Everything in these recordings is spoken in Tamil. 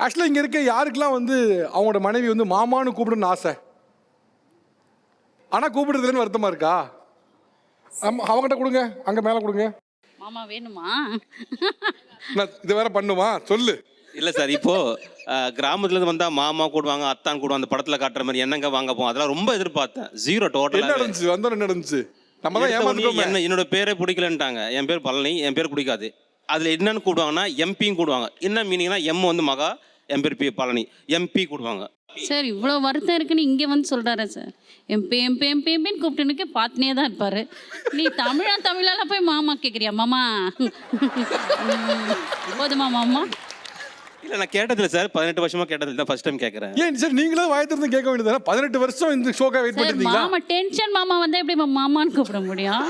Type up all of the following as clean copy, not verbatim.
ஆக்சுவலாக இங்கே இருக்க யாருக்கெல்லாம் வந்து அவங்களோட மனைவி வந்து மாமான்னு கூப்பிடணும்னு ஆசை, ஆனால் கூப்பிடுறதுலன்னு வருத்தமாக இருக்கா? அவங்ககிட்ட கொடுங்க, அங்கே மேலே கொடுங்க. மாமா வேணுமா? இது வேற பண்ணுமா சொல்லு. இல்லை சார், இப்போ கிராமத்துலேருந்து வந்தால் மாமா கூடுவாங்க, அத்தான் கூடுவாங்க, அந்த படத்தில் காட்டுற மாதிரி என்னங்க வாங்க போவோம், அதெல்லாம் ரொம்ப எதிர்பார்த்தேன். ஜீரோ என்ன டோட்டல். நடந்துச்சு? வந்தோம் என்ன நடந்துச்சு? நம்ம தான் ஏமாந்துட்டோம். என்னோட பேரே பிடிக்கலன்ட்டாங்க. என் பேர் பழனி, என் பேர் பிடிக்காது. அதில் என்னன்னு கூடுவாங்கன்னா எம்பியும் கூடுவாங்க. என்ன மீனிங்னா எம் வந்து மகா, என் பேர் பழனி, எம்பி கூடுவாங்க. சார் இவ்வளோ வருத்தம் இருக்குன்னு இங்கே வந்து சொல்கிறாரு சார். எம்பின்னு கூப்பிட்டுனுக்கே பார்த்துனே தான் இருப்பார். நீ தமிழால போய் மாமா கேட்குறியா? மாமா போதுமா மாமா? இல்லை, நான் கேட்டதில்லை சார், 18 வருஷமா கேட்டதில்லை, தான் ஃபர்ஸ்ட் டைம் கேட்குறேன். ஏன் சார் நீங்களும் வாயத்திலிருந்து கேட்க வேண்டியதானே? 18 வருஷம் இந்த ஷோக்காக வெயிட் சார் பண்ணிருந்தீங்களா? மாமா டென்ஷன் மாமா வந்தால் எப்படி மாமான்னு கூப்பிட முடியும்?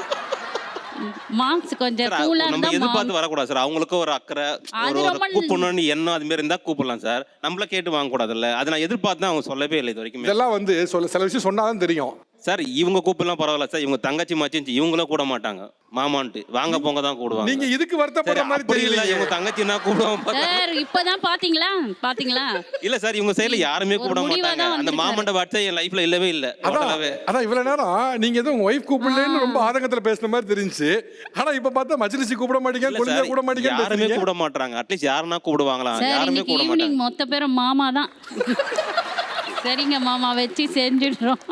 மார்க்ஸ் கொஞ்சம் கூலா நம்ம இருந்தா எதிர்பார்த்து வரக்கூடாது சார். அவங்களுக்கும் ஒரு அக்கறை, அது ஒரு ரொம்ப கூப்பிடணும்னு எண்ணம் அது மாதிரி இருந்தால் கூப்பிடலாம் சார். நம்மள கேட்டு வாங்கக்கூடாதுல்ல. அதை நான் எதிர்பார்த்து தான் அவங்க சொல்லவே இல்லை இது வரைக்கும். இதெல்லாம் வந்து சில விஷயம் சொன்னாதான் தெரியும் சார். இவங்க கூப்பிடலாம் பரவாயில்ல சார், இவங்க தங்கச்சி மாச்சி இவங்களும் கூட மாட்டாங்க மாமான்ட்டு, வாங்க போங்க தான் கூடுவாங்க. நீங்க இதுக்கு வருத்தப்படுற மாதிரி தெரியல. இவங்க தங்கச்சின்னா கூப்பிடுவாங்க சார். இப்பதான் பாத்தீங்களா? இல்ல சார், இவங்க சைடுல யாருமே கூப்பிட மாட்டாங்க. அந்த மாமண்ட வார்த்தை என் லைஃப்ல இல்லவே இல்ல. அதான் இவ்வளவு நேரம் நீங்க ஏதோ உங்க ஒய்ஃப் கூப்பிடலன்னு ரொம்ப ஆதங்கத்துல பேசுன மாதிரி தெரிஞ்சு, ஆனா இப்ப பார்த்தா மஜ்லிசி கூப்பிட மாட்டீங்க, குழந்தை கூட மாட்டீங்க, யாருமே கூப்பிட மாட்டாங்க. அட்லீஸ்ட் யாருன்னா கூப்பிடுவாங்களா? சார் யாருமே இன்னைக்கு கூப்பிட ஈவினிங் மாட்டாங்க. மொத்த பேரும் மாமா தான். சரிங்க மாமா வச்சு செஞ்சிடுறோம்.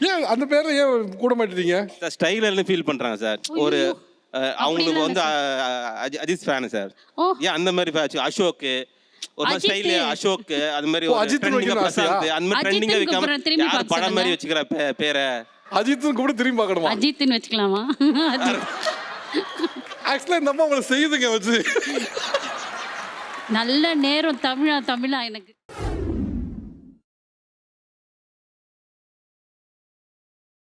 ஏன் அந்த பேர்ல ஏன் கூட மாட்டீங்க? ஸ்டைலர்னு ஃபீல் பண்றாங்க சார். ஒரு அவங்களுக்கு வந்து அஜித் ஃபேன் சார். ஏன் அந்த மாதிரி அசோக் ஒரு மாதிரி ஸ்டைல் அசோக் அது மாதிரி ஒரு ட்ரெண்டிங்கா பிரசாந்த் அந்த மாதிரி ட்ரெண்டிங்கா வைக்காம யார் படம் மாதிரி வச்சுக்கிற பேரை அஜித்னு கூட திரும்பி பார்க்கணுமா? அஜித்னு வச்சுக்கலாமா? ஆக்சுவலா இந்த அம்மா உங்களை செய்யுதுங்க வச்சு. நல்ல நேரம் தமிழா எனக்கு